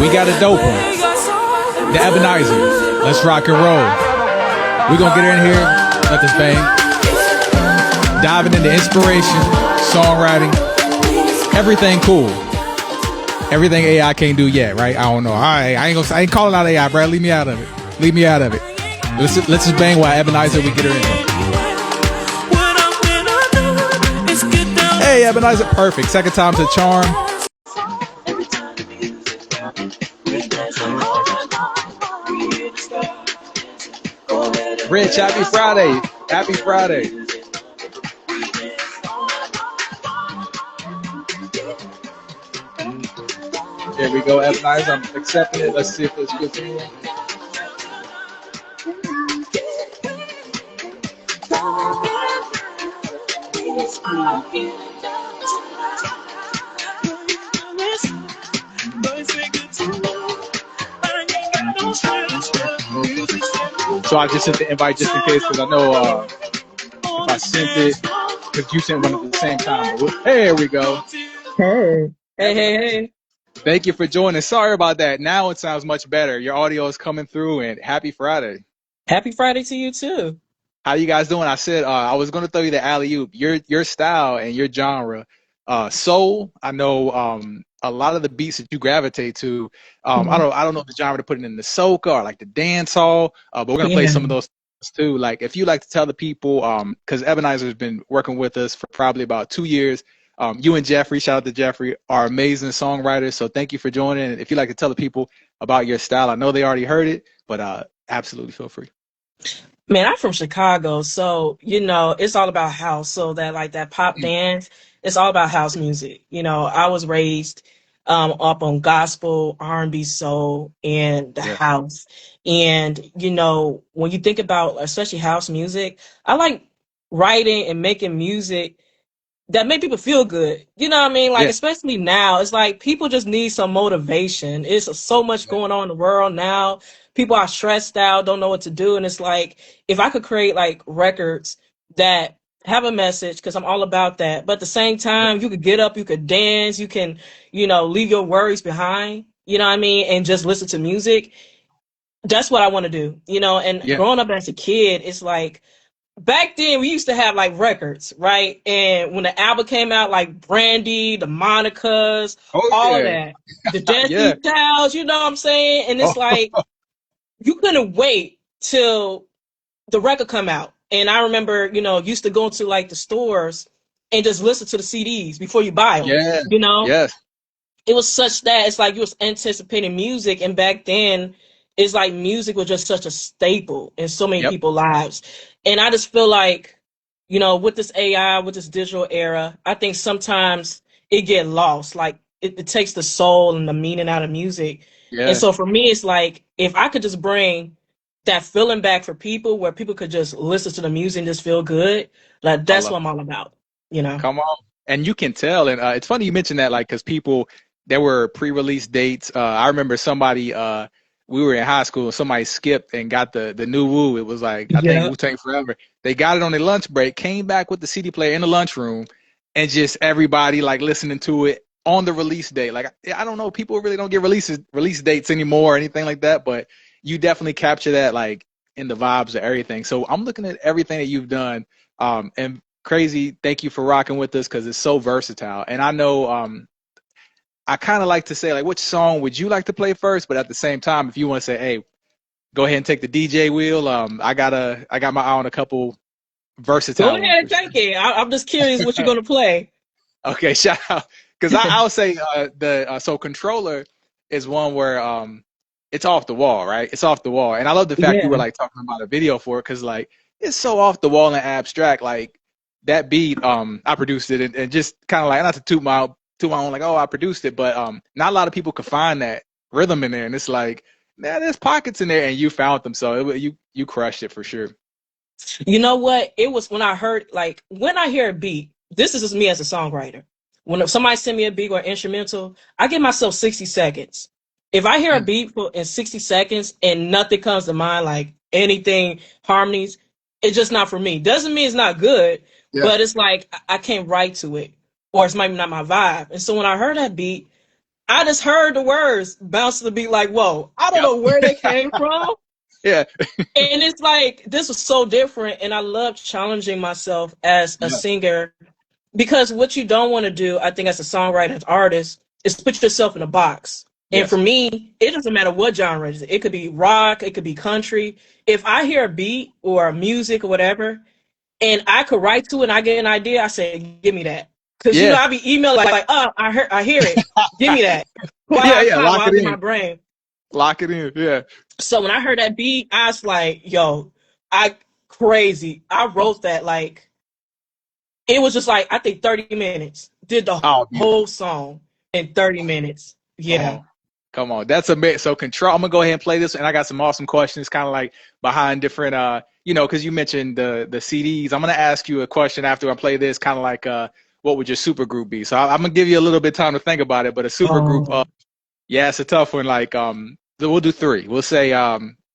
We got a dope one. The Ebonizer. Let's rock and roll. We're going to get in here. Let this bang. Diving into inspiration, songwriting, everything cool. Everything AI can't do yet, right? I don't know. All right, I ain't calling out AI, bro. Leave me out of it. Leave me out of it. Let's just bang while Ebonizer, we get her in. Hey, Ebonizer, perfect. Second time's a charm. Rich, happy Friday. Happy Friday. There we go, Ebonizer. I'm accepting it. Let's see if it's good to you. So I just sent the invite just in case, because I know if I sent it, because you sent one at the same time. There we go. Hey. Hey. Thank you for joining. Sorry about that. Now it sounds much better. Your audio is coming through, and happy Friday. Happy Friday to you too. How you guys doing? I said I was going to throw you the alley-oop. Your style and your genre, soul. I know a lot of the beats that you gravitate to. I don't know the genre to put it in, the soca or like the dance hall. But we're gonna play some of those too. Like if you like to tell the people, because Ebonizer has been working with us for probably about 2 years. You and Jeffrey, shout out to Jeffrey, are amazing songwriters. So thank you for joining. And if you'd like to tell the people about your style, I know they already heard it, but absolutely feel free. Man, I'm from Chicago, so it's all about house. So that pop dance, it's all about house music. I was raised up on gospel, R&B, soul, and the house. And when you think about especially house music, I like writing and making music that make people feel good. You know what I mean? Like, especially now, it's like people just need some motivation. It's so much going on in the world now. People are stressed out, don't know what to do. And it's like, if I could create like records that have a message, because I'm all about that. But at the same time, you could get up, you could dance, you can, leave your worries behind, you know what I mean? And just listen to music. That's what I want to do, and growing up as a kid, it's like, back then we used to have like records, right? And when the album came out, like Brandy, the Monicas, all of that, the Destiny Childs, you know what I'm saying? And it's like, you couldn't wait till the record come out. And I remember, used to go to like the stores and just listen to the CDs before you buy them, It was such that it's like you was anticipating music. And back then, it's like music was just such a staple in so many people's lives. And I just feel like, with this AI, with this digital era, I think sometimes it get lost. Like it takes the soul and the meaning out of music. And so for me, it's like, if I could just bring that feeling back for people, where people could just listen to the music and just feel good, like that's what I'm all about, Come on. And you can tell. And it's funny you mentioned that, like, because there were pre-release dates. I remember somebody, we were in high school, somebody skipped and got the new Woo. It was like, I think Wu-Tang Forever. They got it on their lunch break, came back with the CD player in the lunchroom, and just everybody like listening to it on the release date. Like, I don't know, people really don't get release dates anymore or anything like that, but you definitely capture that like in the vibes of everything. So I'm looking at everything that you've done, and crazy. Thank you for rocking with us, because it's so versatile. And I know, I kind of like to say, like, which song would you like to play first? But at the same time, if you want to say, hey, go ahead and take the DJ wheel. I got my eye on a couple versatile. Go ahead and take it. I'm just curious what you're gonna play. Okay, shout out, because I'll say so Controller is one where it's off the wall, right? It's off the wall, and I love the fact you were like talking about a video for it, because like it's so off the wall and abstract. Like that beat, I produced it, and just kind of like, not to toot my own, like, oh, I produced it, but not a lot of people could find that rhythm in there, and it's like, man, there's pockets in there, and you found them, so you crushed it for sure. You know what? It was when I hear a beat. This is just me as a songwriter. When somebody send me a beat or instrumental, I give myself 60 seconds. If I hear a beat in 60 seconds and nothing comes to mind, like anything, harmonies, it's just not for me. Doesn't mean it's not good, but it's like I can't write to it, or it's maybe not my vibe. And so when I heard that beat, I just heard the words bounce to the beat like, whoa, I don't Yep. know where they came from. Yeah. And it's like, this was so different. And I love challenging myself as a Yeah. singer because what you don't want to do, I think, as a songwriter, as an artist, is put yourself in a box. And for Yes. me, it doesn't matter what genre it is. It could be rock, it could be country. If I hear a beat or music or whatever, and I could write to it and I get an idea, I say, give me that. Because Yeah. I be emailing like, oh, I hear it. Give me that. Yeah. While Yeah. Lock I it was in in. my brain. Lock it in. Yeah. So when I heard that beat, I was like, yo, I crazy. I wrote that like it was just like I think 30 minutes. Did the Oh, beautiful. whole song in 30 minutes. Come Yeah. on. Come on. That's a bit. So control. I'm gonna go ahead and play this, and I got some awesome questions, kind of like behind different, because you mentioned the CDs. I'm gonna ask you a question after I play this, kind of like, what would your super group be? So I'm gonna give you a little bit of time to think about it. But a super group, Oh. yeah, it's a tough one. Like, we'll do three. We'll say,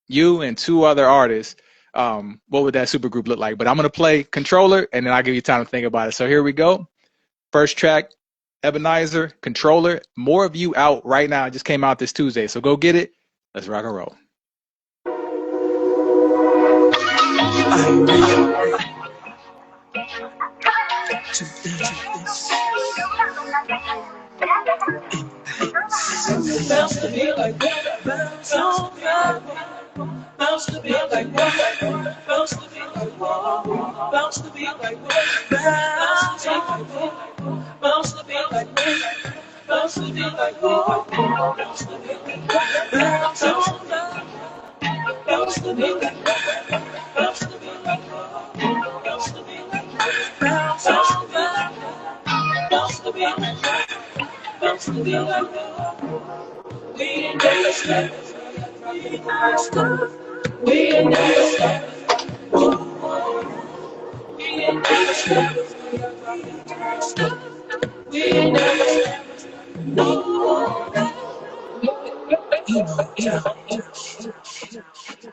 you and two other artists. What would that super group look like? But I'm gonna play controller, and then I'll give you time to think about it. So here we go. First track, Ebonizer, Controller. More of You out right now. It just came out this Tuesday. So go get it. Let's rock and roll. Bounce to me like bounce on bounce to me like bounce to me like bounce to me like bounce bounce to me like bounce to me like bounce to me like bounce on bounce to me like bounce to me like bounce to me like bounce on bounce to me like bounce to me like we ain't never stop. We ain't never stop. We ain't never stop. We ain't never stop. We ain't never stop. No.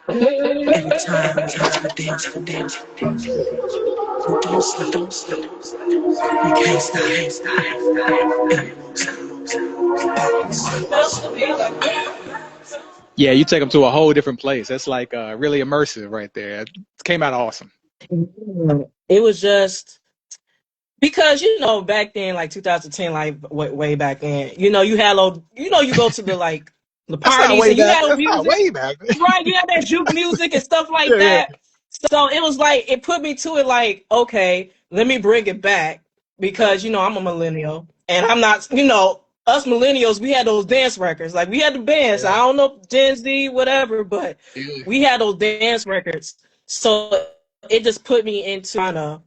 Every time I dance, don't stop, don't stop. You can't stop, can't stop. Yeah, you take them to a whole different place. That's like, really immersive right there. It came out awesome. It was just because back then, like 2010, like way back then, you had you go to the like the That's not parties way and you back. had That's not music, way back. right? You had that juke music and stuff like Yeah, yeah, that. So it was like it put me to it like, okay, let me bring it back because I'm a millennial and I'm not, us millennials, we had those dance records. Like we had the bands. I yeah, don't know Gen Z, whatever, but yeah, we had those dance records. So it just put me into kind of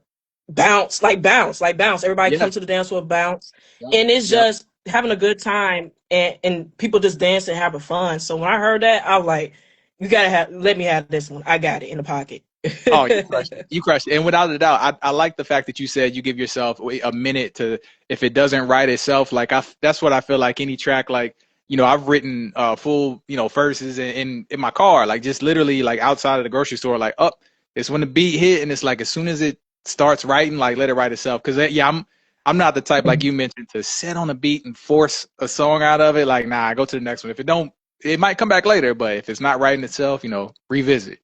bounce. Everybody yeah, come to the dance floor, bounce. yeah, And it's yeah. just having a good time and people just dancing, having fun. So when I heard that, I was like, you gotta let me have this one. I got it in the pocket. Oh, you crushed it. You crushed it. And without a doubt, I like the fact that you said you give yourself a minute to, if it doesn't write itself, like that's what I feel like any track, like, I've written full, verses in my car, like just literally like outside of the grocery store, like up, it's when the beat hit and it's like as soon as it starts writing, like let it write itself. Cause yeah, I'm not the type like you mentioned to sit on a beat and force a song out of it. Like, nah, go to the next one. If it don't, it might come back later, but if it's not writing itself, revisit.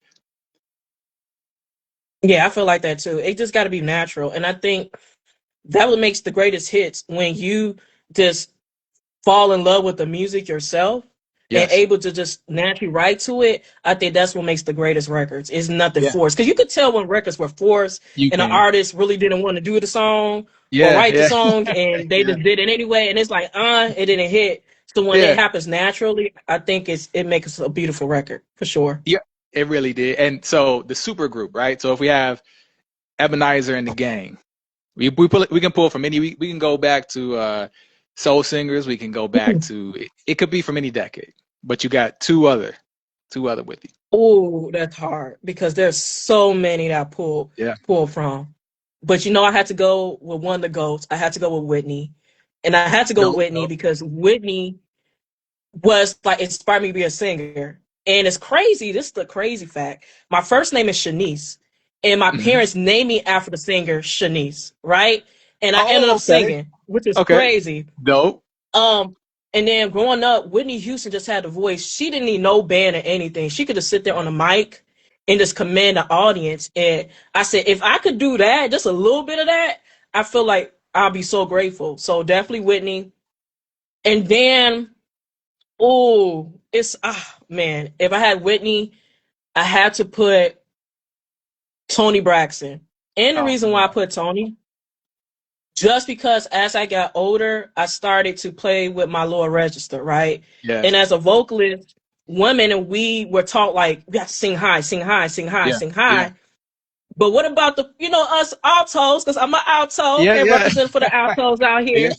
Yeah, I feel like that too. It just got to be natural. And I think that what makes the greatest hits when you just fall in love with the music yourself and Yes. able to just naturally write to it. I think that's what makes the greatest records. It's nothing Yeah. forced. Because you could tell when records were forced You and the can. artist really didn't want to do the song or Yeah, write the yeah, song and they yeah, just did it anyway. And it's like, it didn't hit. So when it yeah, happens naturally, I think it makes a beautiful record for sure. yeah. It really did. And so the super group, right? So if we have Ebonizer and the gang, we can pull from any. We can go back to soul singers. We can go back to it could be from any decade. But you got two other with you. Oh, that's hard because there's so many that I Yeah. pull from. But I had to go with one of the goats. I had to go with Whitney. And I had to go with Dope, Whitney dope. because Whitney was like inspired me to be a singer. And it's crazy. This is the crazy fact. My first name is Shanice. And my Hmm. parents named me after the singer Shanice, right? And I ended Oh, up okay, singing, which is okay. crazy. Dope. Um, And then growing up, Whitney Houston just had the voice. She didn't need no band or anything. She could just sit there on the mic and just command the audience. And I said, if I could do that, just a little bit of that, I feel like I'll be so grateful. So definitely Whitney. And then, oh, it's man, if I had Whitney, I had to put Tony Braxton. And the Oh reason why I man. put Tony, just because as I got older, I started to play with my lower register, right? Yes. And as a vocalist, women and we were taught like we got to sing high, sing high, sing high, Yeah. sing Yeah. high. But what about the us altos? Because I'm an alto, Yeah. okay, Yeah. represent for the altos out Yeah. here.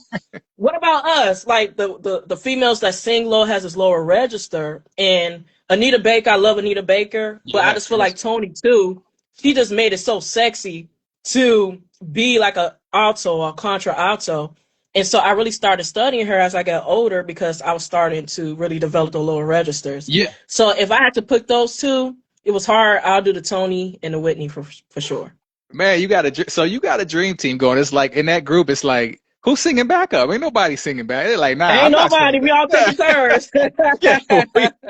What about us? Like the females that sing low has this lower register. And Anita Baker, I love Anita Baker, but I Yes. just feel Yes. like Tony too. She just made it so sexy to be like a alto or contra alto. And so I really started studying her as I got older because I was starting to really develop the lower registers. Yeah. So if I had to pick those two, it was hard. I'll do the Tony and the Whitney for sure. Man, you got a dream team going. It's like in that group, it's like who's singing backup? Ain't nobody singing back. They're like, nah, Ain't I'm not singing nobody. We all back. taking turns. Yeah,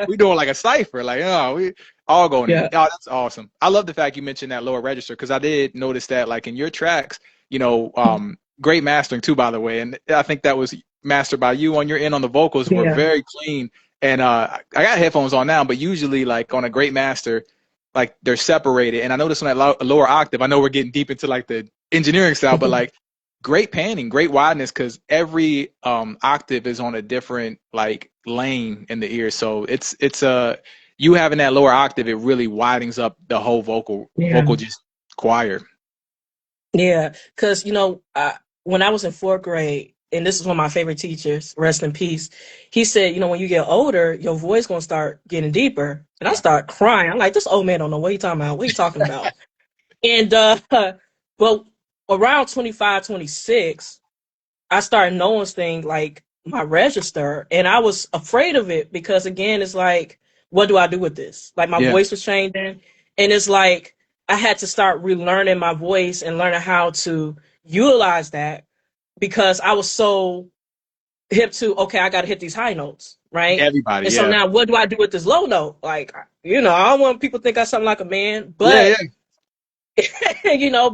we doing like a cipher. Like, oh, we all going in. Yeah. Oh, that's awesome. I love the fact you mentioned that lower register because I did notice that, like in your tracks, great mastering too, by the way. And I think that was mastered by you on your end on the vocals were Yeah. very clean. And I got headphones on now, but usually like on a great master, like they're separated. And I noticed on that lower octave, I know we're getting deep into like the engineering style, but like great panning, great wideness because every octave is on a different like lane in the ear. So it's you having that lower octave, it really widens up the whole Yeah. vocal just choir. Yeah. Because, when I was in fourth grade, and this is one of my favorite teachers, rest in peace, he said, when you get older, your voice going to start getting deeper. And I Yeah. start crying. I'm like, this old man don't know what he talking about. What he talking about? And, but around 25, 26, I started knowing things like my register, and I was afraid of it because again, it's like, what do I do with this? Like my Yeah. voice was changing, and it's like I had to start relearning my voice and learning how to utilize that because I was so hip to okay, I got to hit these high notes, right? Everybody. And so Yeah. now, what do I do with this low note? Like, I don't want people to think I sound like a man, Yeah. Yeah. but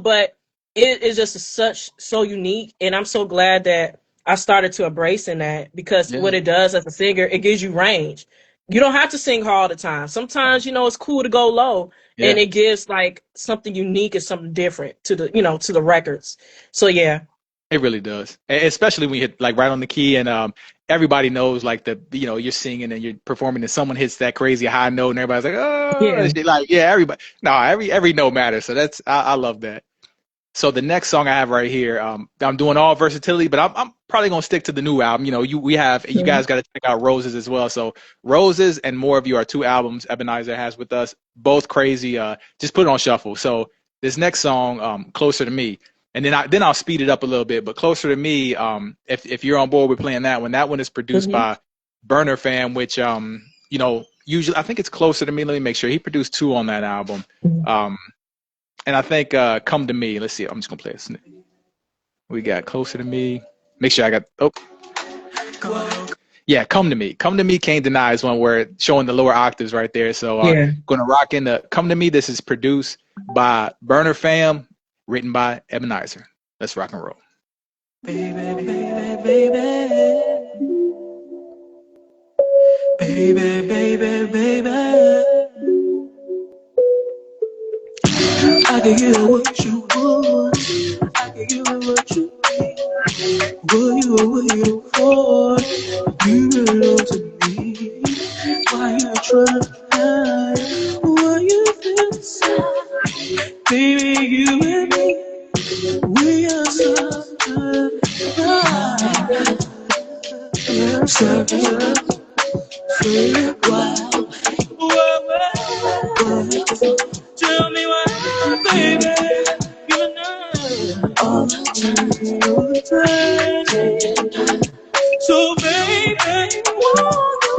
but it is just so unique, and I'm so glad that I started to embrace in that because Yeah. what it does as a singer, it gives you range. You don't have to sing high all the time. Sometimes, it's cool to go low, and Yeah. it gives like something unique and something different to the records. So yeah, It really does, especially when you hit like right on the key, and everybody knows like you're singing and you're performing, and someone hits that crazy high note, and everybody's like, oh, yeah. and shit, like yeah, everybody, no, every note matters. So I love that. So the next song I have right here, I'm doing all versatility, but I'm probably gonna stick to the new album. You guys got to check out Roses as well. So Roses and More of You are two albums Ebonizer has with us, both crazy. Just put it on shuffle. So this next song, Closer to Me, and then I'll speed it up a little bit. But Closer to Me, if you're on board with playing that one, that one is produced Hmm. by Burner Fam, which usually I think it's Closer to Me. Let me make sure he produced two on that album. Um, and I think Come to Me. Let's see. I'm just gonna play a snip. We got Closer to Me. Make sure I got. Oh, yeah. Come to Me. Come to Me. Can't Deny is one where it's showing the lower octaves right there. So Yeah. gonna rock in the Come to Me. This is produced by Burner Fam, written by Ebonizer. Let's rock and roll. Baby, baby, baby. Baby, baby, baby. I can give you what you want. I can give you what you need. What you are waiting for, you belong to me. Why you trying to hide what you feel inside? Baby, you and me, we are something. Something. Wow. Tell me why, baby. You know all the time. So, baby, won't you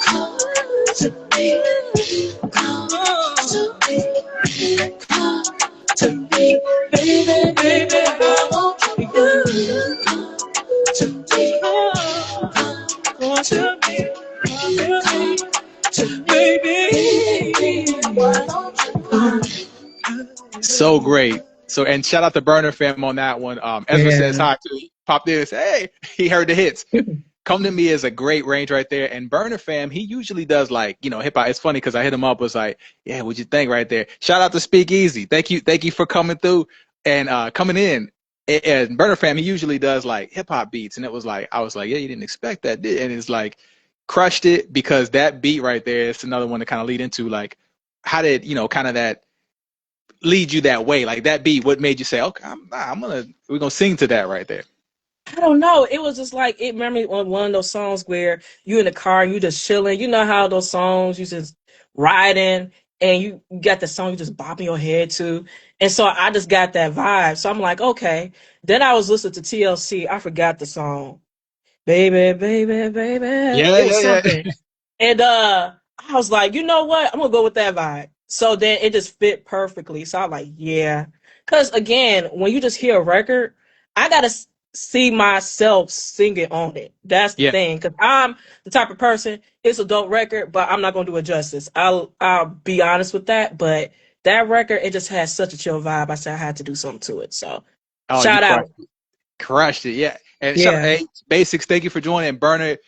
come to me? Come to me. Come to me, baby, I want you to me. So great. So and shout out to Burner Fam on that one. Ezra says Yeah. hi too. Popped in and said, hey, he heard the hits. Come to Me is a great range right there. And Burner Fam, he usually does like, hip hop. It's funny because I hit him up, was like, yeah, what'd you think right there? Shout out to Speak Easy. Thank you for coming through and coming in. And Burner Fam, he usually does like hip hop beats. And it was like, I was like, yeah, you didn't expect that, did? And it's like crushed it because that beat right there is another one to kind of lead into like, how did, kind of that lead you that way? Like that beat, what made you say, okay, we're gonna sing to that right there? I don't know. It was just like it remember me on one of those songs where you in the car and you just chilling. You know how those songs you just riding and you got the song you just bopping your head to. And so I just got that vibe. So I'm like, okay. Then I was listening to TLC. I forgot the song. Baby, baby, baby. Yeah, It was yeah, yeah. something. And I was like, you know what? I'm gonna go with that vibe. So then it just fit perfectly. So I'm like, yeah. Cause again, when you just hear a record, I gotta see myself singing on it. That's the Yeah. thing. Cause I'm the type of person, it's a dope record, but I'm not gonna do it justice. I'll be honest with that. But that record, it just has such a chill vibe. I said I had to do something to it. So Oh, you shout out. crushed it. Yeah. And shout out, Yeah. hey, Basics, thank you for joining. Burner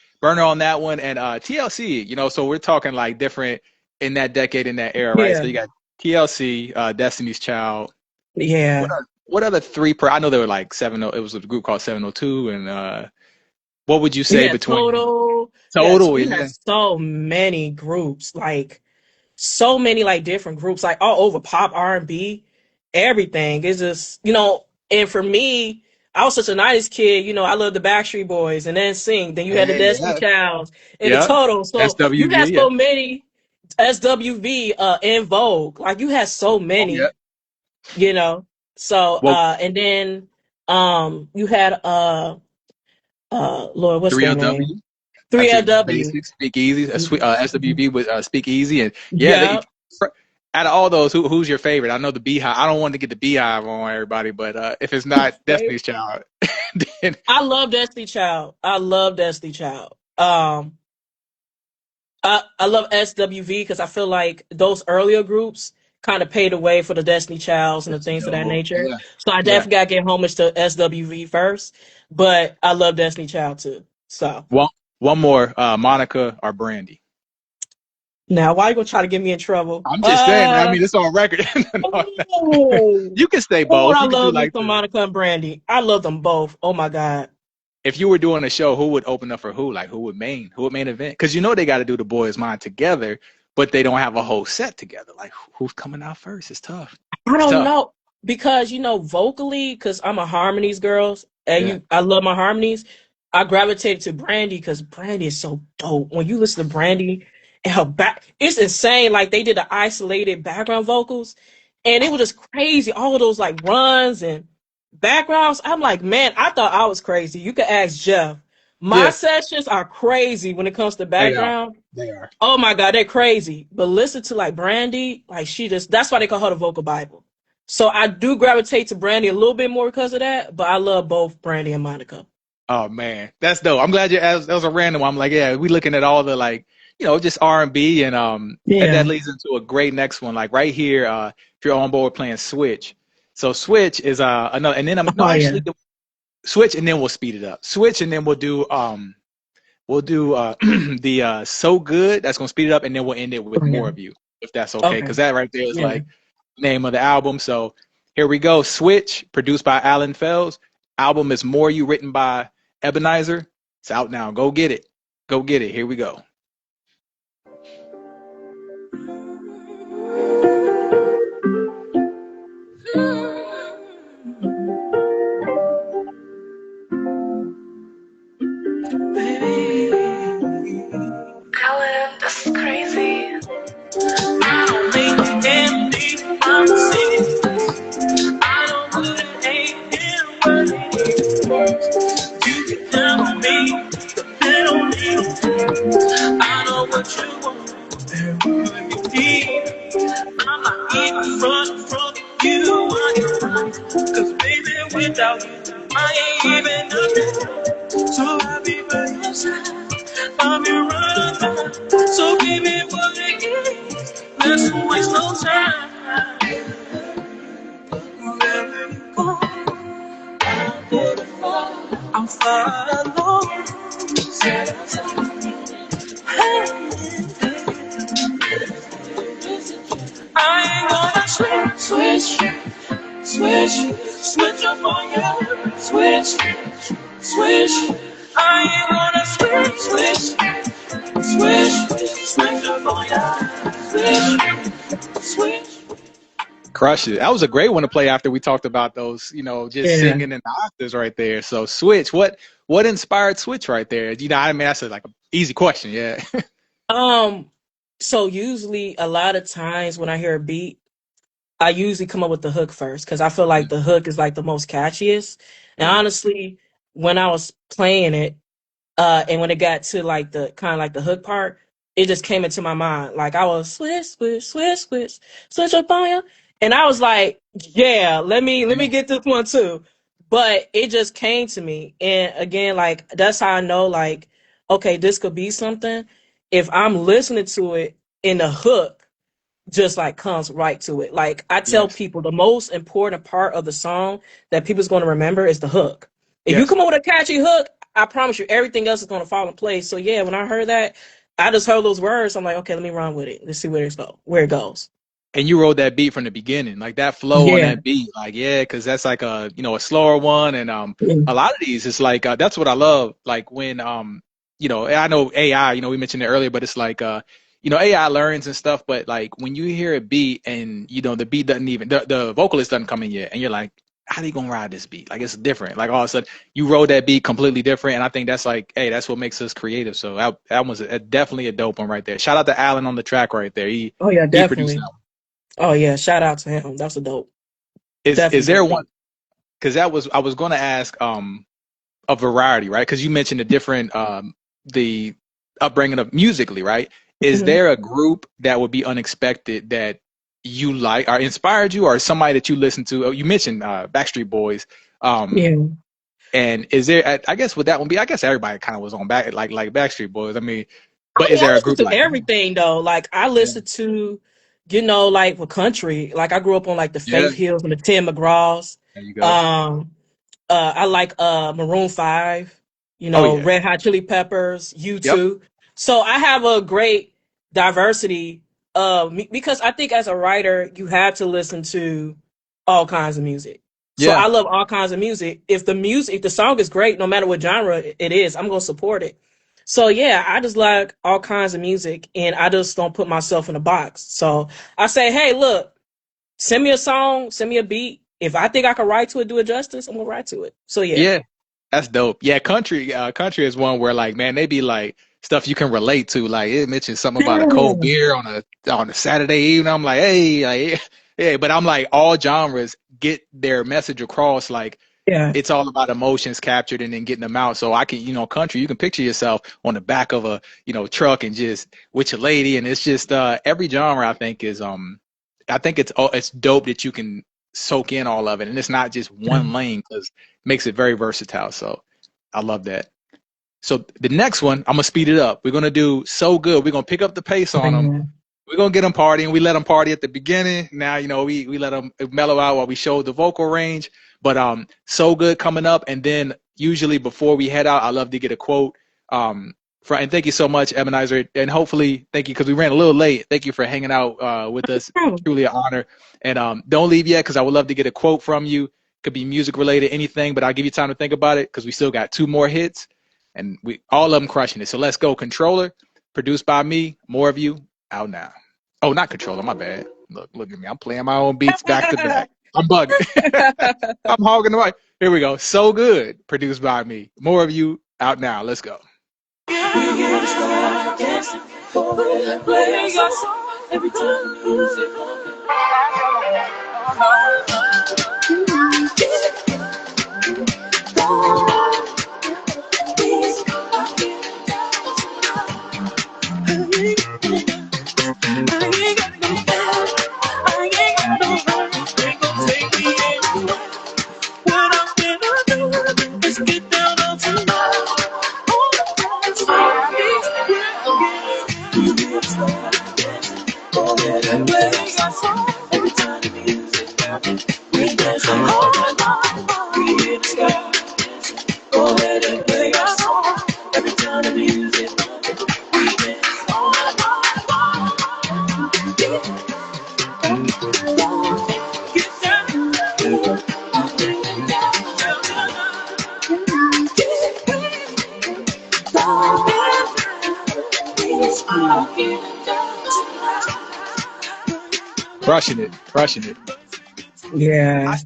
on that one. And TLC, so we're talking like different in that decade, in that era, right? Yeah. So you got TLC, Destiny's Child. Yeah. What other three I know there were like it was a group called 702. And what would you You say had between Total. Total? You had Yeah. so many groups, like so many like different groups, like all over pop, R&B, everything. It's just and for me, I was such a 90s kid. I love the Backstreet Boys and then sing. Then you had the Hey, Destiny yeah. Childs and the Yeah. Total. So you had SWV, yeah. so many SWV in Vogue. Like you had so Oh, yeah. many, you know. So Well, and then you had Lord, what's their name? 3LW. That's your 3LW. basics. Speak Easy. SWV with Speak Easy, and yeah, Yeah. out of all those, who's your favorite? I know the Beehive. I don't want to get the Beehive on everybody, but if it's not Destiny's Child, then I love Destiny Child. I love Destiny Child. I love SWV because I feel like those earlier groups kind of paved the way for the Destiny Childs and the that's things of that dope. nature. Yeah, So I yeah. definitely got to give homage to SWV first, but I love Destiny Child too. So One more, Monica or Brandy. now, why you gonna try to get me in trouble? I'm just saying. I mean, it's on record. No, Oh, you can say oh, both. I You can do love me like some Monica and Brandy. I love them both. Oh my god. if you were doing a show, who would open up for who? Like who would main event? Because they got to do the Boys Mind together, but they don't have a whole set together. Like who's coming out first? It's tough. I It's don't tough. know because vocally, because I'm a harmonies girl, and Yeah. I love my harmonies. I gravitated to Brandy because Brandy is so dope. When you listen to Brandy and her back, it's insane. Like they did the isolated background vocals, and it was just crazy. All of those like runs and backgrounds. I'm like, man, I thought I was crazy. You could ask Jeff. My Yeah. sessions are crazy when it comes to They are. background. They are. Oh my god, they're crazy. But listen to like Brandy, like that's why they call her the vocal Bible. So I do gravitate to Brandy a little bit more because of that, but I love both Brandy and Monica. Oh man, that's dope. I'm glad you asked. That was a random one. I'm like, yeah, we looking at all the like, just R&B and that Yeah. leads into a great next one. Like right here, if you're on board playing Switch. So Switch is another, and then I'm no Oh yeah. actually Switch and then we'll speed it up. Switch and then we'll do the So Good. That's gonna speed it up, and then we'll end it with Oh, More yeah. of You, if that's okay. Okay. Because that right there is Yeah. like name of the album. So here we go. Switch, produced by Alan Fells. Album is More You, written by Ebonizer. It's out now. Go get it. Go get it. Here we go. Colin, this is crazy. I don't make empty promises. I don't put an ain't in words. You can count on me, depend on me. I know what you want and what you need. I'm not even front you on your mind. Cause baby, without you, I ain't even nothing. So I'll be by your side. I'm your right. So give me what it is. just waste no time. Wherever you go, I'll follow. I ain't gonna switch up on you. Switch. I ain't gonna switch up on you. Switch. Crush it. That was a great one to play after we talked about those, just singing in the octaves right there. So Switch, what inspired Switch right there? I mean, that's like an easy question. Yeah. So usually a lot of times when I hear a beat, I usually come up with the hook first because I feel like the hook is like the most catchiest. And Yeah. honestly, when I was playing it, and when it got to like the kind of like the hook part, it just came into my mind. Like I was switch up on you. And I was like, yeah, let me get this one too. But it just came to me. And again, like that's how I know like, okay, this could be something. If I'm listening to it in the hook, just like comes right to it. Like I tell Yes. people the most important part of the song that people's going to remember is the hook. If you Yes. come up with a catchy hook, I promise you everything else is going to fall in place. So yeah, when I heard that, I just heard those words. I'm like, okay, let me run with it. Let's see where it goes. And you wrote that beat from the beginning, like that flow on Yeah. that beat, like yeah, because that's like a slower one, and Mm. a lot of these it's like that's what I love, like when I know AI, we mentioned it earlier, but it's like AI learns and stuff, but like when you hear a beat and the beat doesn't even the vocalist doesn't come in yet, and you're like, how they gonna ride this beat? Like it's different. Like all of a sudden you wrote that beat completely different, and I think that's like, hey, that's what makes us creative. So that was definitely a dope one right there. Shout out to Alan on the track right there. Oh yeah, He produced definitely. that. Oh yeah, shout out to him. That's a dope. Is Definitely there dope one? beat. Because I was going to ask a variety, right? Because you mentioned the different the upbringing of musically, right? Is Mhm. there a group that would be unexpected that you like or inspired you, or somebody that you listen to? Oh, you mentioned Backstreet Boys. Um, Yeah. and is there? I guess would that one be? I guess everybody kind of was on back like Backstreet Boys. I mean, I but is mean, I there a listen group to like? everything though. Like I Yeah, listen to, like for country. Like I grew up on like the yeah, Faith Hills and the Tim McGraws. there you go. Um, I like Maroon 5, Oh yeah, Red Hot Chili Peppers, yep, U2. So I have a great diversity because I think as a writer, you have to listen to all kinds of music. So yeah. I love all kinds of music. If the song is great, no matter what genre it is, I'm gonna support it. So yeah, I just like all kinds of music and I just don't put myself in a box. So I say, hey, look, send me a song, send me a beat. If I think I can write to it, do it justice, I'm gonna write to it. So yeah. Yeah, that's dope. Yeah, country is one where like, man, they be like stuff you can relate to. Like it mentioned something about a cold beer on a Saturday evening. I'm like, hey, like, yeah, but I'm like, all genres get their message across. Like Yeah. it's all about emotions captured and then getting them out. So I can, country, you can picture yourself on the back of a, truck and just with your lady. And it's just every genre I think is I think it's dope that you can soak in all of it. And it's not just one lane because it makes it very versatile. So I love that. So the next one, I'm gonna speed it up. We're gonna do so good. We're gonna pick up the pace on them. Yeah. We're gonna get them partying. We let them party at the beginning. Now, we let them mellow out while we show the vocal range. But so good coming up. And then usually before we head out, I love to get a quote. And thank you so much, Ebonizer. And hopefully, thank you because we ran a little late. Thank you for hanging out with us. Truly an honor. And don't leave yet because I would love to get a quote from you. Could be music related, anything, but I'll give you time to think about it because we still got two more hits and we all of them crushing it. So let's go. Controller, produced by me. More of you out now. Oh, not controller. My bad. Look at me. I'm playing my own beats back to back. I'm bugging. I'm hogging the mic. Here we go. So good. Produced by me. More of you out now. Let's go. Every and play your song. Every time the music comes, we dance all night. We hear the sky. Go ahead and play your song. Every time the music comes, we dance all night. Get down, Crushing it, crushing it. Yeah.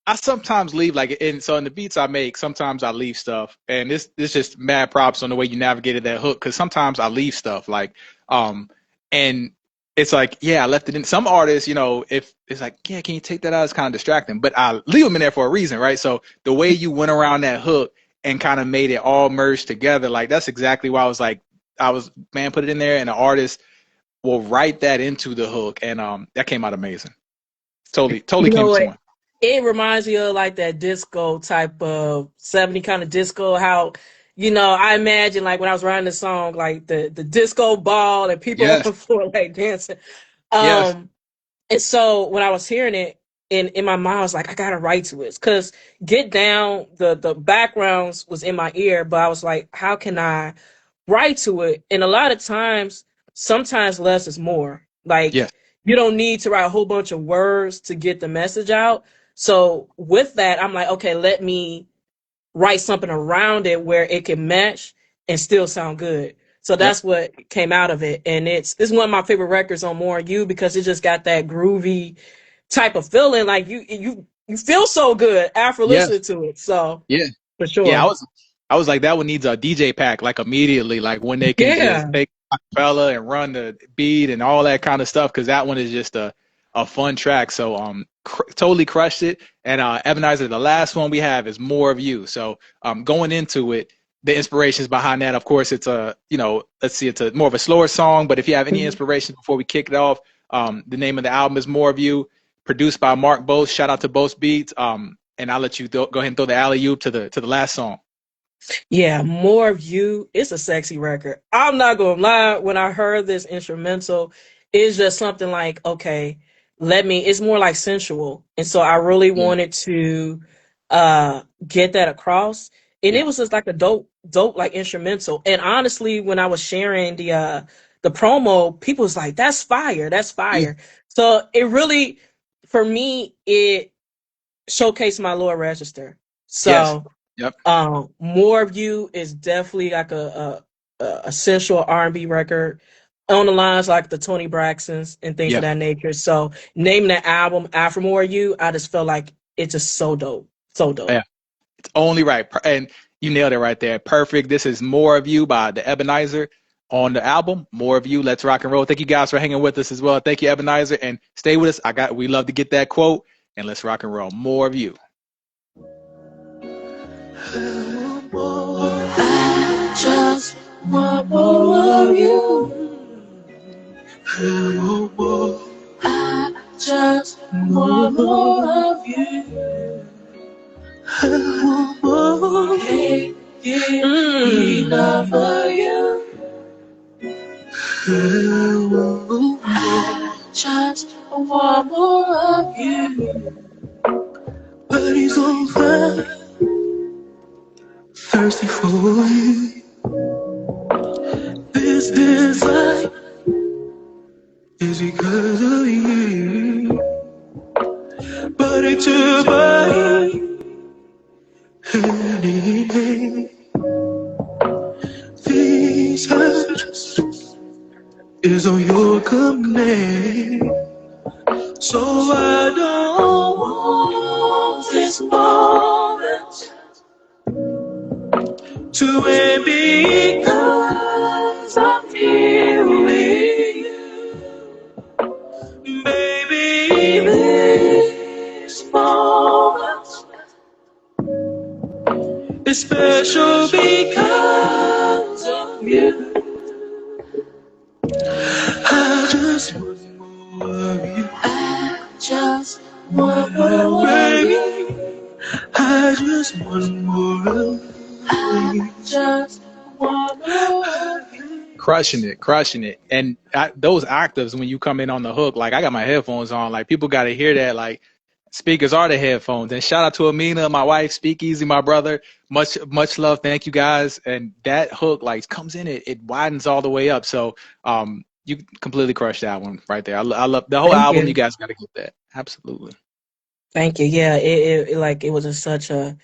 I sometimes leave like, and so in the beats I make, sometimes I leave stuff, and this just mad props on the way you navigated that hook, because sometimes I leave stuff like, and it's like, yeah, I left it in. Some artists, you know, if it's like, yeah, can you take that out? It's kind of distracting, but I leave them in there for a reason, right? So the way you went around that hook and kind of made it all merge together, like that's exactly why I was like, man, put it in there, and the artist will write that into the hook, and that came out amazing. Totally You know came to what? one. It reminds me of like that disco type of 70 kind of disco. How, you know, I imagine like when I was writing the song, like the disco ball and people on Yes, the floor like dancing. yes, Um, and so when I was hearing it in my mind, I was like, I gotta write to it. Cause Get Down, the backgrounds was in my ear, but I was like, how can I write to it? And a lot of times, sometimes less is more. Like yes, you don't need to write a whole bunch of words to get the message out. So with that, I'm like, okay, let me write something around it where it can match and still sound good. So yep, that's what came out of it. And it's one of my favorite records on More You because it just got that groovy type of feeling. Like you feel so good after yes, listening to it. So yeah. for Yeah, sure. I was like, that one needs a DJ pack, like immediately, like when they can just Yeah. take acapella and run the beat and all that kind of stuff, because that one is just a fun track. So totally crushed it. And Ebonizer, the last one we have is More of You. So going into it, the inspirations behind that, of course, it's a, you know, let's see, it's a more of a slower song, but if you have any Mhm. inspiration before we kick it off, the name of the album is More of You, produced by Mark Bose. Shout out to Bose Beats. And I'll let you go ahead and throw the alley oop to the last song. Yeah, More of You. It's a sexy record. I'm not gonna lie. When I heard this instrumental, it's just something like, okay, it's more like sensual. And so I really Yeah, wanted to get that across. And it yeah, was just like a dope like instrumental. And honestly, when I was sharing the promo, people was like, that's fire, that's yeah, fire. So it really, for me, it showcased my lower register. yes, So yep, More of You is definitely like a sensual R&B record on the lines like the Tony Braxtons and things of yeah, that nature. So naming that album after More of You, I just felt like it's just so dope, so dope. yeah. It's only right, and you nailed it right there. Perfect. This is More of You by the Ebonizer on the album More of You. Let's rock and roll. Thank you guys for hanging with us as well. Thank you, Ebonizer, and stay with us. We love to get that quote, and let's rock and roll. More of You. I just want more of you. I just want more of you. I want more. Can't get enough of you. I just want more of you. Body's on fire, thirsty for you. This desire is because of you. Body to body, hand in hand. This touch is on your command. So I don't want this moment to end because I'm here with you. Baby, this moment is special because of you. I just want more of you. I just want more of you. I just want more of you. I just want more of you. Crush crushing it. And those octaves when you come in on the hook, like I got my headphones on, like people got to hear that. Like speakers are the headphones. And shout out to Amina, my wife, Speakeasy, my brother. Much love. Thank you guys. And that hook like comes in, it widens all the way up. So you completely crushed that one right there. I love the whole Thank album. You you. guys got to get that. Absolutely. Thank you. Yeah, it like it was just such a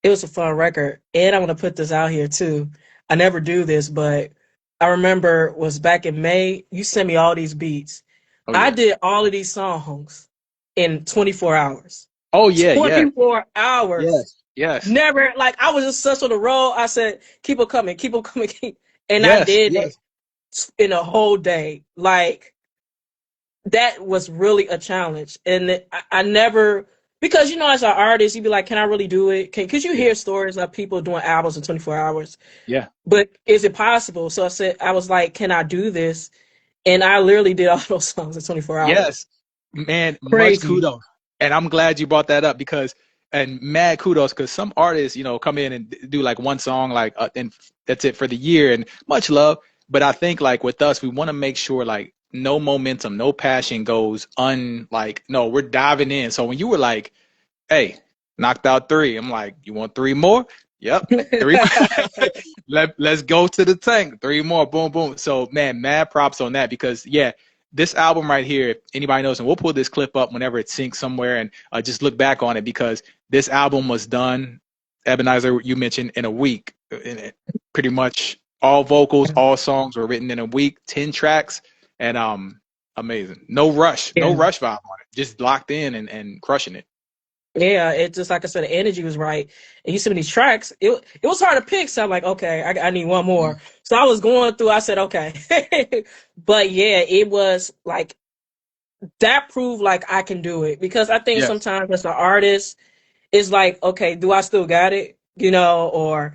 it was a fun record. And I want to put this out here too. I never do this, but I remember was back in May, you sent me all these beats. Oh I yeah. did all of these songs in 24 hours. Oh yeah. Yeah. 24 hours. Yes. Yes. Never, like, I was just such on the road. I said, keep on coming, keep on coming. And I Yes. did it Yes. in a whole day. Like, that was really a challenge. And I never, because, as an artist, you'd be like, can I really do it? Because you Yeah. hear stories of people doing albums in 24 hours. Yeah. But is it possible? So I was like, can I do this? And I literally did all those songs in 24 hours. Yes, man, much Crazy. kudos. And I'm glad you brought that up and mad kudos, because some artists, come in and do like one song, like, and that's it for the year, and much love. But I think like with us, we want to make sure like no momentum, no passion goes like, no, we're diving in. So when you were like, hey, knocked out three, I'm like, you want three more? Yep, three. Let's go to the tank. Three more. Boom, boom. So, man, mad props on that because, yeah, this album right here, if anybody knows, and we'll pull this clip up whenever it syncs somewhere and just look back on it because this album was done, Ebonizer, you mentioned, in a week. Pretty much all vocals, all songs were written in a week, 10 tracks, and amazing. No rush, no Yeah. rush vibe on it. Just locked in and crushing it. Yeah, it just like I said, the energy was right. And you sent me these tracks. It was hard to pick, so I'm like, okay, I need one more. So I was going through. I said, okay, but yeah, it was like that proved like I can do it because I think Yes, sometimes as an artist, it's like, okay, do I still got it? Or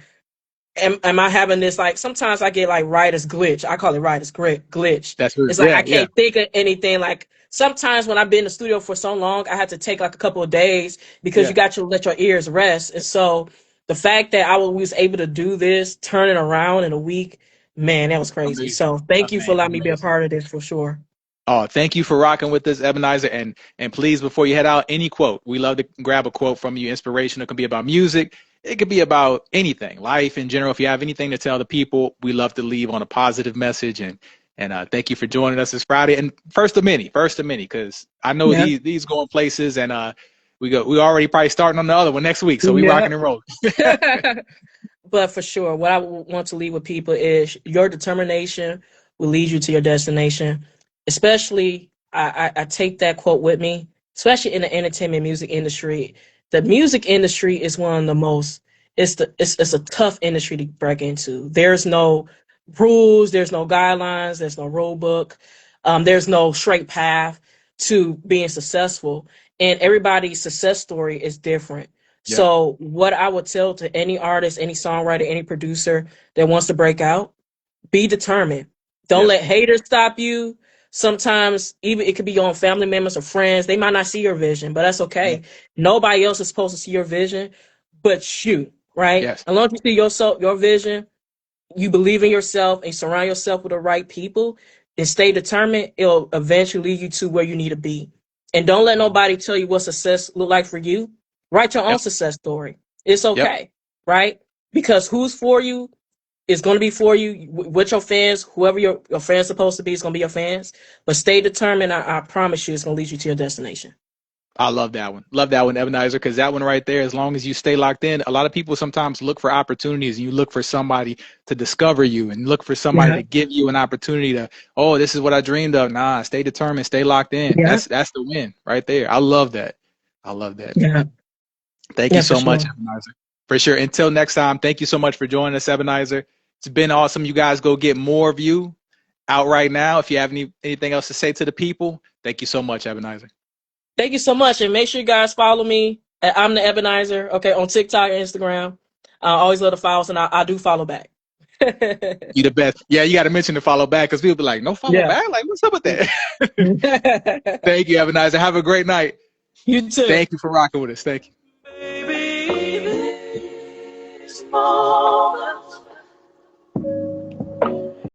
am I having this, like, sometimes I get like writer's glitch. I call it writer's glitch. that's her. It's like Yeah, I yeah, can't think of anything. Like sometimes when I've been in the studio for so long, I had to take like a couple of days because yeah. you got to let your ears rest. And so the fact that I was able to do this, turn it around in a week, man, that was crazy. Amazing, So thank you for allowing me to be a amazing. part of this for sure. Oh, thank you for rocking with us, Ebonizer. And please, before you head out, any quote. We love to grab a quote from you, inspiration. It can be about music. It could be about anything, life in general. If you have anything to tell the people, we love to leave on a positive message. And thank you for joining us this Friday. And first of many, because I know Yeah. these going places, and we already probably starting on the other one next week. So we Yeah. rocking and rolling. But for sure, what I want to leave with people is your determination will lead you to your destination. Especially, I take that quote with me, especially in the entertainment music industry. The music industry is one of the most, it's a tough industry to break into. There's no rules, there's no guidelines, there's no rule book, there's no straight path to being successful. And everybody's success story is different. Yep, So what I would tell to any artist, any songwriter, any producer that wants to break out, be determined. Don't yes, let haters stop you. Sometimes even it could be your own family members or friends. They might not see your vision, but that's yep, okay. Nobody else is supposed to see your vision but you, right? yes. As long as you see your vision, you believe in yourself and surround yourself with the right people and stay determined, it'll eventually lead you to where you need to be. And don't let nobody tell you what success look like for you. Write your own Yep, success story. It's yep. okay, right? Because who's for you is going to be for you. With your fans, whoever your fans supposed to be is going to be your fans. But stay determined. I promise you, it's going to lead you to your destination. I love that one. Love that one, Ebonizer, because that one right there, as long as you stay locked in, a lot of people sometimes look for opportunities and you look for somebody to discover you and look for somebody Yeah, to give you an opportunity to, oh, this is what I dreamed of. Nah, stay determined, stay locked in. yeah, That's the win right there. I love that. I love that. yeah, Thank you yeah, for so much, sure. Ebonizer. For sure. Until next time, thank you so much for joining us, Ebonizer. It's been awesome. You guys go get more of you out right now. If you have anything else to say to the people, thank you so much, Ebonizer. Thank you so much, and make sure you guys follow me at I'm the Ebonizer, okay, on TikTok and Instagram. I always love the follows, and I do follow back. You the best. Yeah, you got to mention the follow back because people be like, no follow Yeah. back? Like, what's up with that? You Thank you, Ebonizer. Have a great night. too. Thank you for rocking with us. Thank you. Baby, this moment